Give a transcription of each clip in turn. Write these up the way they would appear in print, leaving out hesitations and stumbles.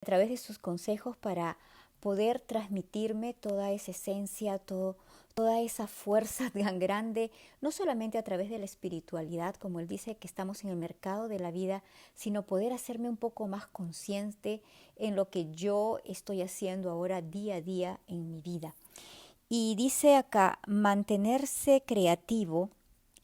a través de sus consejos para poder transmitirme toda esa esencia, toda esa fuerza tan grande, no solamente a través de la espiritualidad, como él dice que estamos en el mercado de la vida, sino poder hacerme un poco más consciente en lo que yo estoy haciendo ahora día a día en mi vida. Y dice acá, mantenerse creativo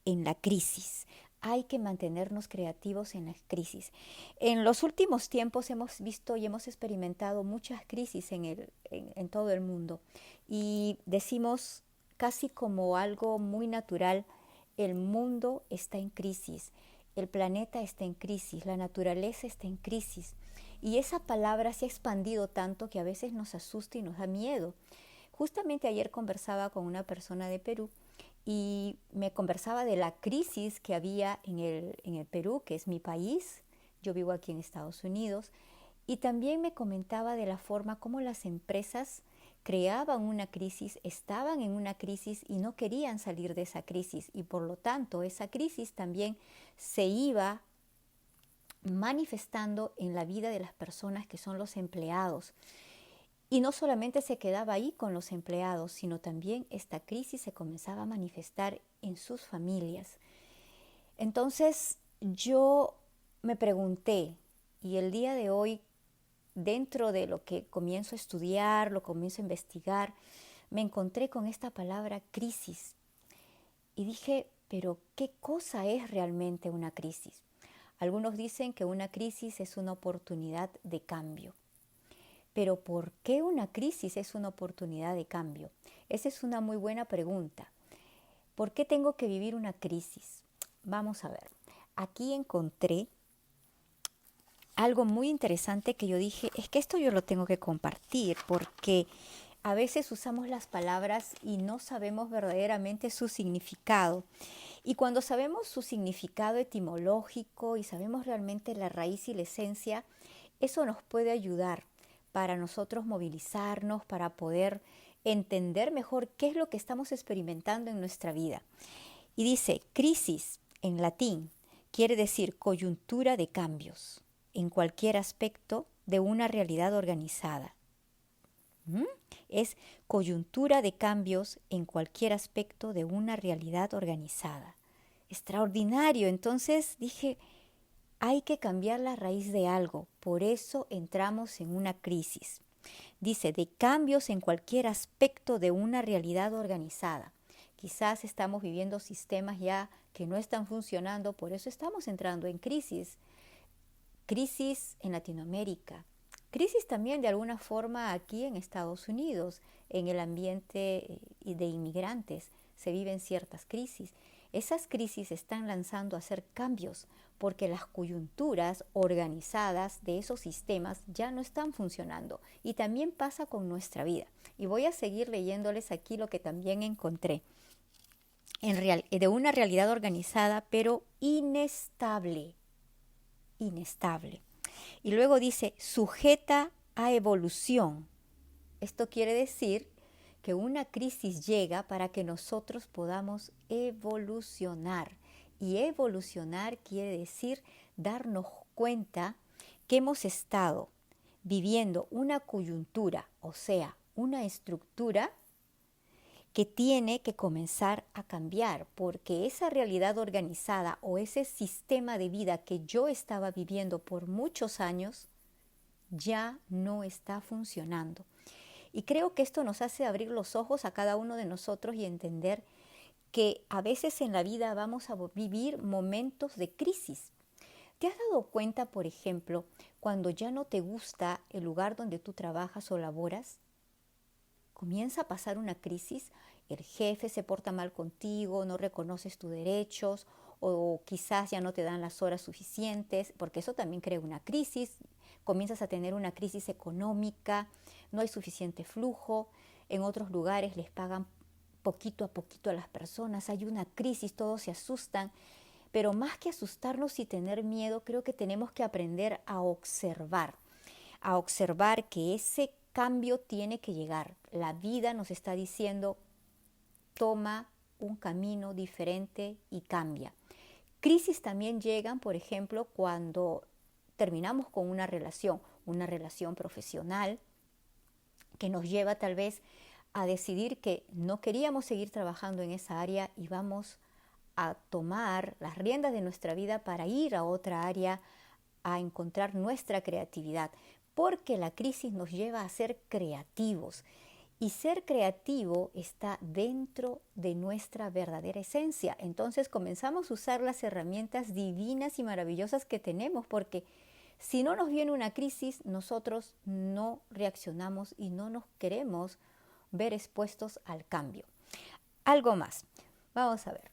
en la crisis. Hay que mantenernos creativos en las crisis. En los últimos tiempos hemos visto y hemos experimentado muchas crisis en todo el mundo. Y decimos casi como algo muy natural, el mundo está en crisis, el planeta está en crisis, la naturaleza está en crisis. Y esa palabra se ha expandido tanto que a veces nos asusta y nos da miedo. Justamente ayer conversaba con una persona de Perú y me conversaba de la crisis que había en el Perú, que es mi país. Yo vivo aquí en Estados Unidos. Y también me comentaba de la forma como las empresas creaban una crisis, estaban en una crisis y no querían salir de esa crisis. Y por lo tanto, esa crisis también se iba manifestando en la vida de las personas que son los empleados. Y no solamente se quedaba ahí con los empleados, sino también esta crisis se comenzaba a manifestar en sus familias. Entonces yo me pregunté, y el día de hoy, dentro de lo que comienzo a estudiar, lo comienzo a investigar, me encontré con esta palabra crisis. Y dije, pero ¿qué cosa es realmente una crisis? Algunos dicen que una crisis es una oportunidad de cambio. Pero ¿por qué una crisis es una oportunidad de cambio? Esa es una muy buena pregunta. ¿Por qué tengo que vivir una crisis? Vamos a ver. Aquí encontré algo muy interesante que yo dije, es que esto yo lo tengo que compartir porque a veces usamos las palabras y no sabemos verdaderamente su significado. Y cuando sabemos su significado etimológico y sabemos realmente la raíz y la esencia, eso nos puede ayudar para nosotros movilizarnos, para poder entender mejor qué es lo que estamos experimentando en nuestra vida. Y dice, crisis en latín quiere decir coyuntura de cambios en cualquier aspecto de una realidad organizada. ¿Mm? Es coyuntura de cambios en cualquier aspecto de una realidad organizada. Extraordinario. Entonces dije, hay que cambiar la raíz de algo, por eso entramos en una crisis. Dice, de cambios en cualquier aspecto de una realidad organizada. Quizás estamos viviendo sistemas ya que no están funcionando, por eso estamos entrando en crisis. Crisis en Latinoamérica, crisis también de alguna forma aquí en Estados Unidos, en el ambiente de inmigrantes, se viven ciertas crisis. Esas crisis están lanzando a hacer cambios porque las coyunturas organizadas de esos sistemas ya no están funcionando. Y también pasa con nuestra vida. Y voy a seguir leyéndoles aquí lo que también encontré. De una realidad organizada pero inestable. Inestable. Y luego dice, sujeta a evolución. Esto quiere decir que una crisis llega para que nosotros podamos evolucionar. Y evolucionar quiere decir darnos cuenta que hemos estado viviendo una coyuntura, o sea, una estructura que tiene que comenzar a cambiar, porque esa realidad organizada o ese sistema de vida que yo estaba viviendo por muchos años ya no está funcionando. Y creo que esto nos hace abrir los ojos a cada uno de nosotros y entender que a veces en la vida vamos a vivir momentos de crisis. ¿Te has dado cuenta, por ejemplo, cuando ya no te gusta el lugar donde tú trabajas o laboras? Comienza a pasar una crisis, el jefe se porta mal contigo, no reconoces tus derechos o quizás ya no te dan las horas suficientes, porque eso también crea una crisis, comienzas a tener una crisis económica, no hay suficiente flujo, en otros lugares les pagan poquito a poquito a las personas, hay una crisis, todos se asustan, pero más que asustarnos y tener miedo, creo que tenemos que aprender a observar que ese cambio tiene que llegar. La vida nos está diciendo, toma un camino diferente y cambia. Crisis también llegan, por ejemplo, cuando terminamos con una relación una relación profesional, que nos lleva tal vez a decidir que no queríamos seguir trabajando en esa área y vamos a tomar las riendas de nuestra vida para ir a otra área a encontrar nuestra creatividad, porque la crisis nos lleva a ser creativos y ser creativo está dentro de nuestra verdadera esencia. Entonces comenzamos a usar las herramientas divinas y maravillosas que tenemos, porque si no nos viene una crisis, nosotros no reaccionamos y no nos queremos ver expuestos al cambio. Algo más, vamos a ver.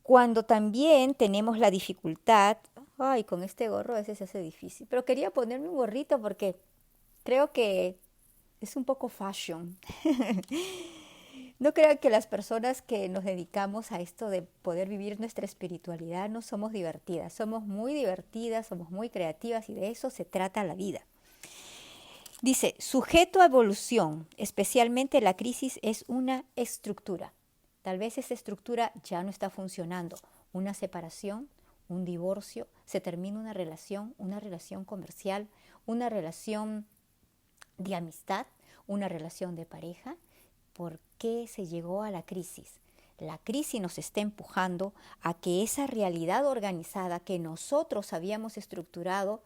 Cuando también tenemos la dificultad, ay, con este gorro a veces se hace difícil, pero quería ponerme un gorrito porque creo que es un poco fashion. No creo que las personas que nos dedicamos a esto de poder vivir nuestra espiritualidad no somos divertidas. Somos muy divertidas, somos muy creativas y de eso se trata la vida. Dice, sujeto a evolución, especialmente la crisis es una estructura. Tal vez esa estructura ya no está funcionando. Una separación, un divorcio, se termina una relación comercial, una relación de amistad, una relación de pareja. ¿Por qué se llegó a la crisis? La crisis nos está empujando a que esa realidad organizada que nosotros habíamos estructurado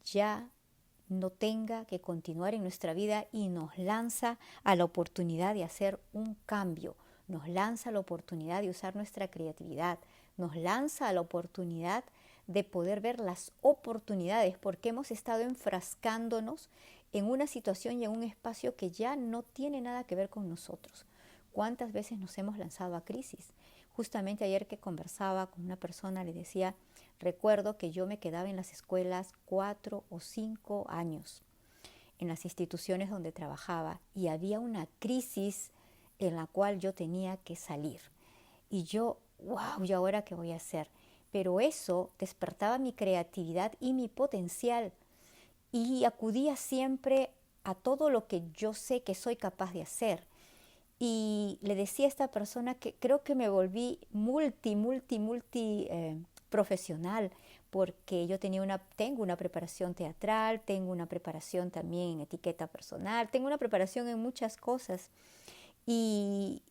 ya no tenga que continuar en nuestra vida y nos lanza a la oportunidad de hacer un cambio, nos lanza a la oportunidad de usar nuestra creatividad, nos lanza a la oportunidad de poder ver las oportunidades porque hemos estado enfrascándonos en una situación y en un espacio que ya no tiene nada que ver con nosotros. ¿Cuántas veces nos hemos lanzado a crisis? Justamente ayer que conversaba con una persona le decía, recuerdo que yo me quedaba en las escuelas 4 o 5 años, en las instituciones donde trabajaba y había una crisis en la cual yo tenía que salir. Y yo, wow, ¿y ahora qué voy a hacer? Pero eso despertaba mi creatividad y mi potencial y acudía siempre a todo lo que yo sé que soy capaz de hacer. Y le decía a esta persona que creo que me volví multi profesional, porque yo tengo una preparación teatral, tengo una preparación también en etiqueta personal, tengo una preparación en muchas cosas. Y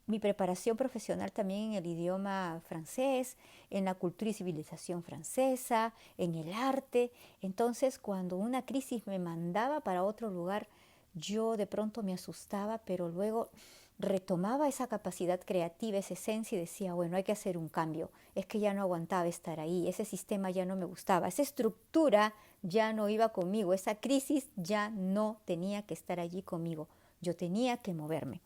mi preparación profesional también en el idioma francés, en la cultura y civilización francesa, en el arte. Entonces, cuando una crisis me mandaba para otro lugar, yo de pronto me asustaba, pero luego retomaba esa capacidad creativa, esa esencia y decía, bueno, hay que hacer un cambio. Es que ya no aguantaba estar ahí, ese sistema ya no me gustaba, esa estructura ya no iba conmigo, esa crisis ya no tenía que estar allí conmigo. Yo tenía que moverme.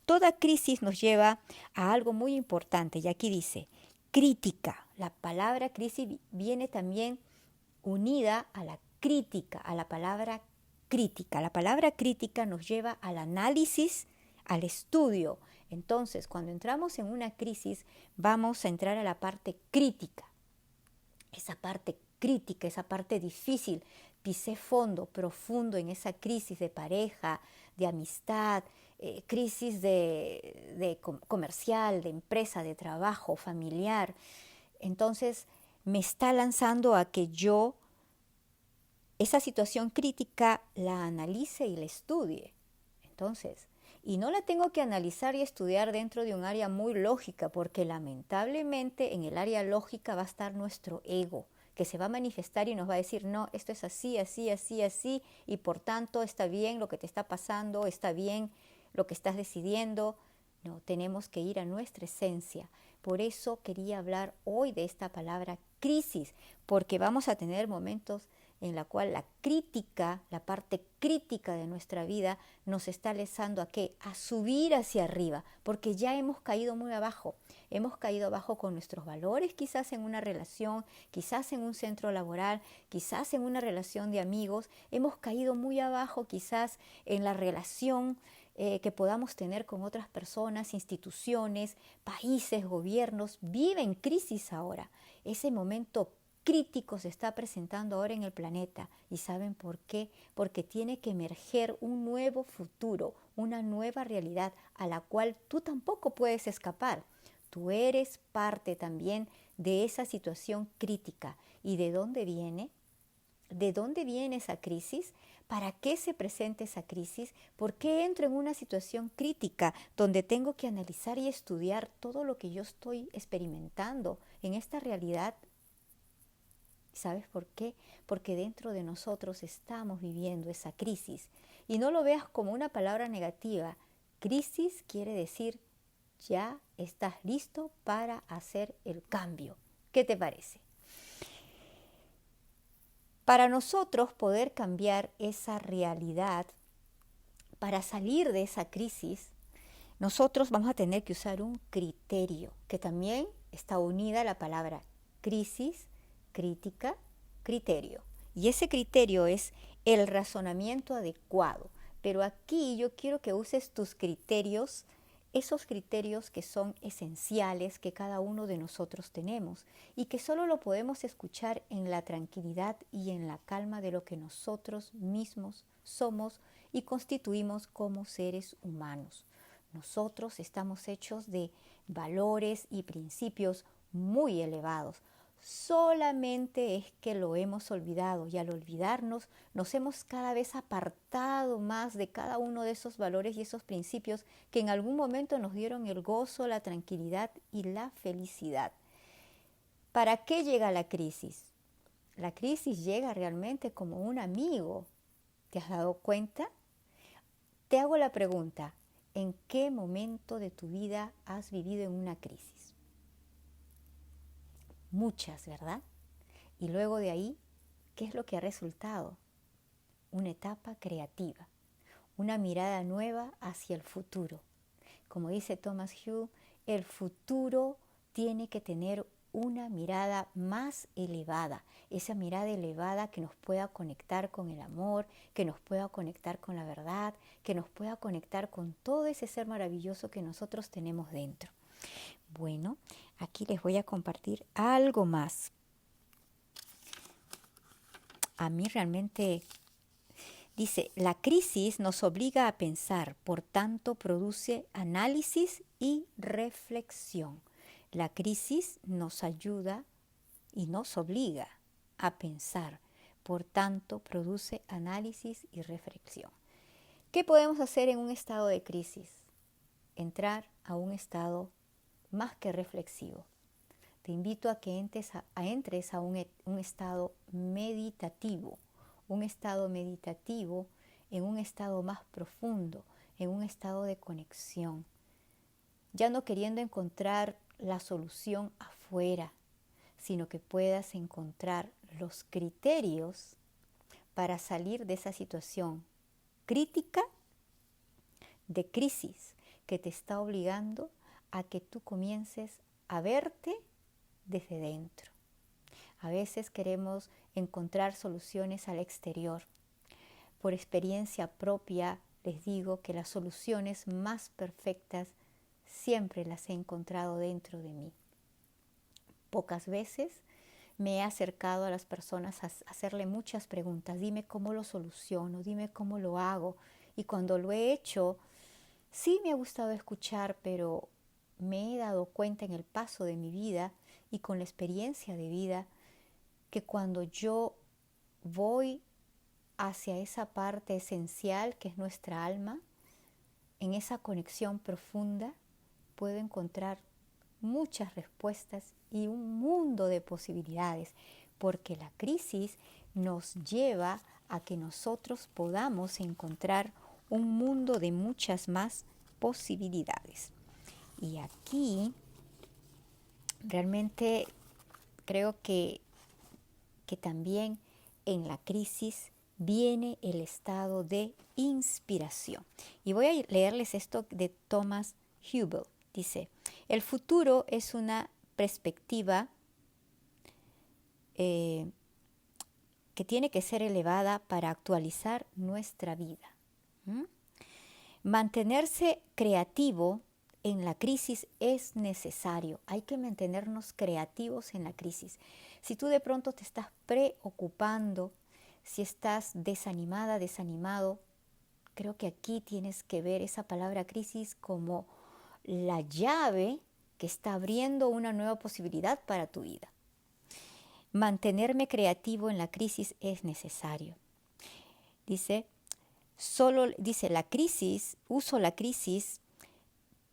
Toda crisis nos lleva a algo muy importante y aquí dice crítica. La palabra crisis viene también unida a la crítica, a la palabra crítica. La palabra crítica nos lleva al análisis, al estudio. Entonces, cuando entramos en una crisis, vamos a entrar a la parte crítica. Esa parte crítica, esa parte difícil. Pisé fondo, profundo en esa crisis de pareja, de amistad, crisis de comercial, de empresa, de trabajo, familiar. Entonces me está lanzando a que yo esa situación crítica la analice y la estudie. Entonces, y no la tengo que analizar y estudiar dentro de un área muy lógica, porque lamentablemente en el área lógica va a estar nuestro ego, que se va a manifestar y nos va a decir, no, esto es así, así, así, así, y por tanto está bien lo que te está pasando, está bien lo que estás decidiendo. No, tenemos que ir a nuestra esencia. Por eso quería hablar hoy de esta palabra crisis, porque vamos a tener momentos en la cual la crítica, la parte crítica de nuestra vida nos está lanzando ¿a qué? A subir hacia arriba, porque ya hemos caído muy abajo. Hemos caído abajo con nuestros valores, quizás en una relación, quizás en un centro laboral, quizás en una relación de amigos. Hemos caído muy abajo quizás en la relación que podamos tener con otras personas, instituciones, países, gobiernos. Viven crisis ahora. Ese momento crítico se está presentando ahora en el planeta. ¿Y saben por qué? Porque tiene que emerger un nuevo futuro, una nueva realidad a la cual tú tampoco puedes escapar. Tú eres parte también de esa situación crítica. ¿Y de dónde viene? ¿De dónde viene esa crisis? ¿Para qué se presenta esa crisis? ¿Por qué entro en una situación crítica donde tengo que analizar y estudiar todo lo que yo estoy experimentando en esta realidad? ¿Sabes por qué? Porque dentro de nosotros estamos viviendo esa crisis. Y no lo veas como una palabra negativa. Crisis quiere decir ya estás listo para hacer el cambio. ¿Qué te parece? Para nosotros poder cambiar esa realidad, para salir de esa crisis, nosotros vamos a tener que usar un criterio, que también está unida a la palabra crisis, crítica, criterio. Y ese criterio es el razonamiento adecuado. Pero aquí yo quiero que uses tus criterios, esos criterios que son esenciales que cada uno de nosotros tenemos y que solo lo podemos escuchar en la tranquilidad y en la calma de lo que nosotros mismos somos y constituimos como seres humanos. Nosotros estamos hechos de valores y principios muy elevados. Solamente es que lo hemos olvidado y al olvidarnos nos hemos cada vez apartado más de cada uno de esos valores y esos principios que en algún momento nos dieron el gozo, la tranquilidad y la felicidad. ¿Para qué llega la crisis? La crisis llega realmente como un amigo. ¿Te has dado cuenta? Te hago la pregunta, ¿en qué momento de tu vida has vivido en una crisis? Muchas, ¿verdad? Y luego de ahí, ¿qué es lo que ha resultado? Una etapa creativa, una mirada nueva hacia el futuro. Como dice Thomas Hughes, el futuro tiene que tener una mirada más elevada, esa mirada elevada que nos pueda conectar con el amor, que nos pueda conectar con la verdad, que nos pueda conectar con todo ese ser maravilloso que nosotros tenemos dentro. Bueno, aquí les voy a compartir algo más. A mí realmente dice, la crisis nos obliga a pensar, por tanto produce análisis y reflexión. La crisis nos ayuda y nos obliga a pensar, por tanto produce análisis y reflexión. ¿Qué podemos hacer en un estado de crisis? Entrar a un estado más que reflexivo. Te invito a que entres a un estado meditativo, en un estado más profundo, en un estado de conexión. Ya no queriendo encontrar la solución afuera, sino que puedas encontrar los criterios para salir de esa situación crítica, de crisis, que te está obligando a que tú comiences a verte desde dentro. A veces queremos encontrar soluciones al exterior. Por experiencia propia les digo que las soluciones más perfectas siempre las he encontrado dentro de mí. Pocas veces me he acercado a las personas a hacerle muchas preguntas. Dime cómo lo soluciono, dime cómo lo hago. Y cuando lo he hecho, sí me ha gustado escuchar, pero me he dado cuenta en el paso de mi vida y con la experiencia de vida que cuando yo voy hacia esa parte esencial que es nuestra alma, en esa conexión profunda, puedo encontrar muchas respuestas y un mundo de posibilidades, porque la crisis nos lleva a que nosotros podamos encontrar un mundo de muchas más posibilidades. Y aquí realmente creo que también en la crisis viene el estado de inspiración. Y voy a leerles esto de Thomas Hubel. Dice, el futuro es una perspectiva que tiene que ser elevada para actualizar nuestra vida. Mantenerse creativo en la crisis es necesario. Hay que mantenernos creativos en la crisis. Si tú de pronto te estás preocupando, si estás desanimada, desanimado, creo que aquí tienes que ver esa palabra crisis como la llave que está abriendo una nueva posibilidad para tu vida. mantenerme creativo en la crisis es necesario. Dice, uso la crisis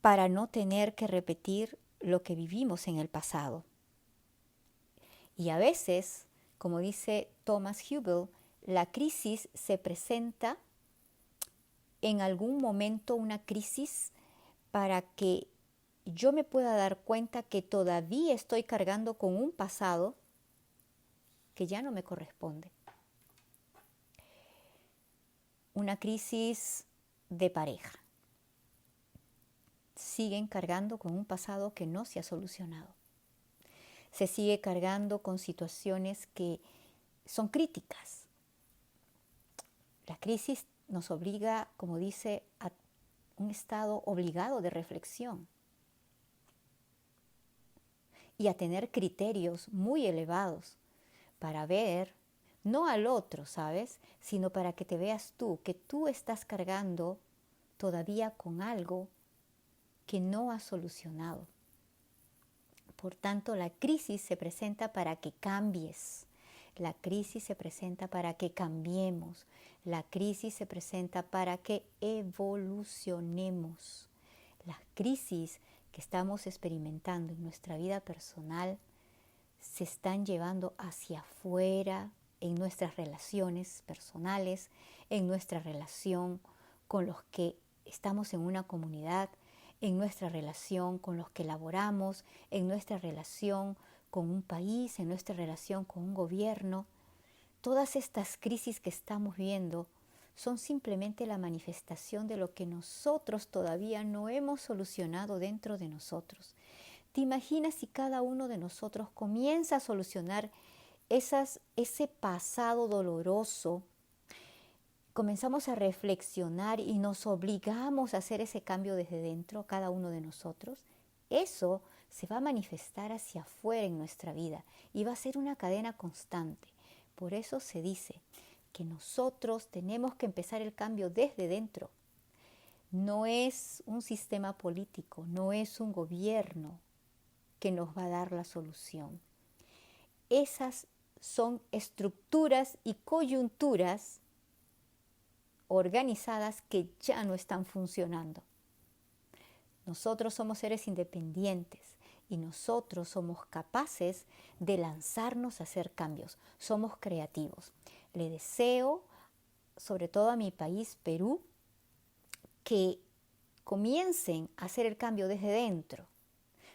para no tener que repetir lo que vivimos en el pasado. Y a veces, como dice Thomas Hubel, la crisis se presenta en algún momento, una crisis, para que yo me pueda dar cuenta que todavía estoy cargando con un pasado que ya no me corresponde. Una crisis de pareja. Siguen cargando con un pasado que no se ha solucionado. Se sigue cargando con situaciones que son críticas. La crisis nos obliga, como dice, a un estado obligado de reflexión y a tener criterios muy elevados para ver, no al otro, ¿sabes?, sino para que te veas tú, que tú estás cargando todavía con algo que no has solucionado. Por tanto, la crisis se presenta para que cambies. La crisis se presenta para que cambiemos. La crisis se presenta para que evolucionemos. Las crisis que estamos experimentando en nuestra vida personal se están llevando hacia afuera en nuestras relaciones personales, en nuestra relación con los que estamos en una comunidad, en nuestra relación con los que laboramos, en nuestra relación con un país, en nuestra relación con un gobierno. Todas estas crisis que estamos viendo son simplemente la manifestación de lo que nosotros todavía no hemos solucionado dentro de nosotros. ¿Te imaginas si cada uno de nosotros comienza a solucionar ese pasado doloroso? Comenzamos a reflexionar y nos obligamos a hacer ese cambio desde dentro, cada uno de nosotros. Eso se va a manifestar hacia afuera en nuestra vida y va a ser una cadena constante. Por eso se dice que nosotros tenemos que empezar el cambio desde dentro. No es un sistema político, no es un gobierno que nos va a dar la solución. Esas son estructuras y coyunturas organizadas que ya no están funcionando. Nosotros somos seres independientes y nosotros somos capaces de lanzarnos a hacer cambios. Somos creativos. Le deseo, sobre todo a mi país, Perú, que comiencen a hacer el cambio desde dentro,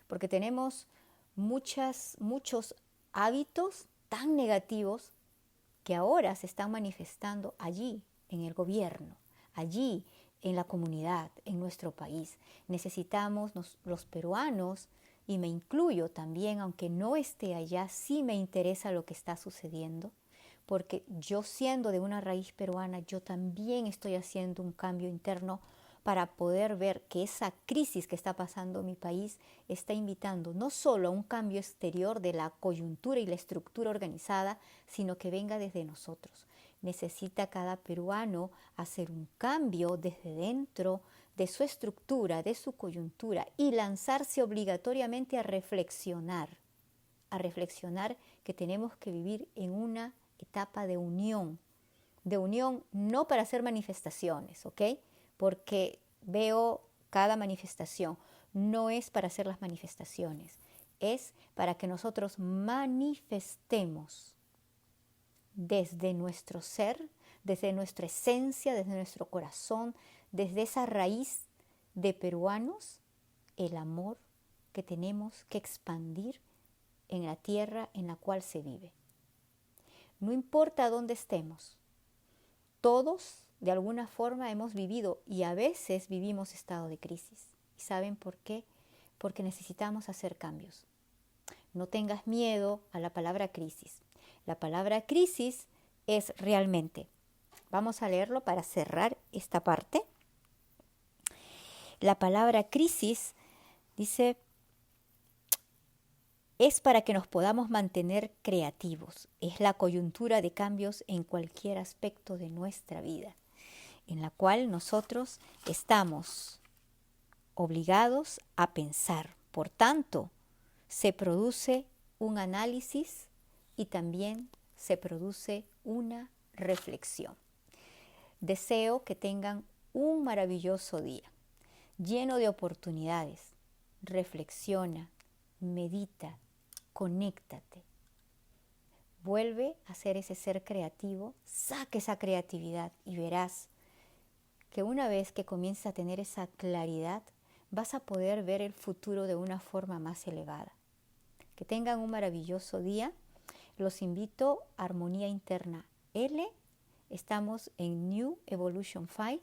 porque tenemos muchos hábitos tan negativos que ahora se están manifestando allí, en el gobierno, allí, en la comunidad, en nuestro país. Necesitamos, los peruanos, y me incluyo también, aunque no esté allá, sí me interesa lo que está sucediendo, porque yo siendo de una raíz peruana, yo también estoy haciendo un cambio interno para poder ver que esa crisis que está pasando en mi país está invitando no solo a un cambio exterior de la coyuntura y la estructura organizada, sino que venga desde nosotros. Necesita cada peruano hacer un cambio desde dentro de su estructura, de su coyuntura y lanzarse obligatoriamente a reflexionar que tenemos que vivir en una etapa de unión no para hacer manifestaciones, ¿ok? Porque veo cada manifestación, no es para hacer las manifestaciones, es para que nosotros manifestemos desde nuestro ser, desde nuestra esencia, desde nuestro corazón, desde esa raíz de peruanos, el amor que tenemos que expandir en la tierra en la cual se vive. No importa dónde estemos, todos de alguna forma hemos vivido y a veces vivimos estado de crisis. ¿Y saben por qué? Porque necesitamos hacer cambios. No tengas miedo a la palabra crisis. La palabra crisis es realmente. Vamos a leerlo para cerrar esta parte. La palabra crisis dice, es para que nos podamos mantener creativos. Es la coyuntura de cambios en cualquier aspecto de nuestra vida, en la cual nosotros estamos obligados a pensar. Por tanto, se produce un análisis y también se produce una reflexión. Deseo que tengan un maravilloso día, lleno de oportunidades. Reflexiona, medita, conéctate. Vuelve a ser ese ser creativo, saque esa creatividad y verás que una vez que comiences a tener esa claridad, vas a poder ver el futuro de una forma más elevada. Que tengan un maravilloso día. Los invito a Armonía Interna L. Estamos en New Evolution 5.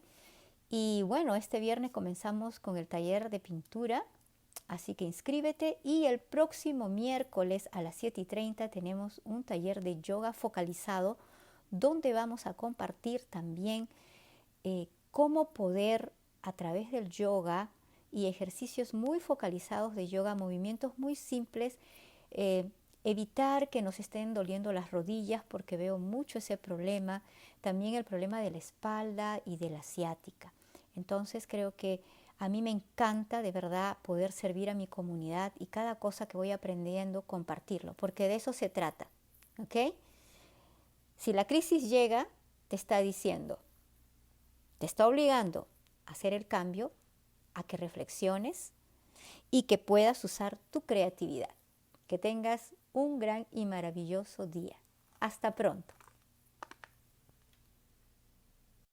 Y bueno, este viernes comenzamos con el taller de pintura. Así que inscríbete y el próximo miércoles a las 7:30 tenemos un taller de yoga focalizado donde vamos a compartir también cómo poder a través del yoga y ejercicios muy focalizados de yoga, movimientos muy simples, evitar que nos estén doliendo las rodillas porque veo mucho ese problema, también el problema de la espalda y de la ciática. Entonces creo que a mí me encanta de verdad poder servir a mi comunidad y cada cosa que voy aprendiendo compartirlo, porque de eso se trata, ¿ok? Si la crisis llega, te está diciendo, te está obligando a hacer el cambio, a que reflexiones y que puedas usar tu creatividad. Que tengas un gran y maravilloso día. Hasta pronto.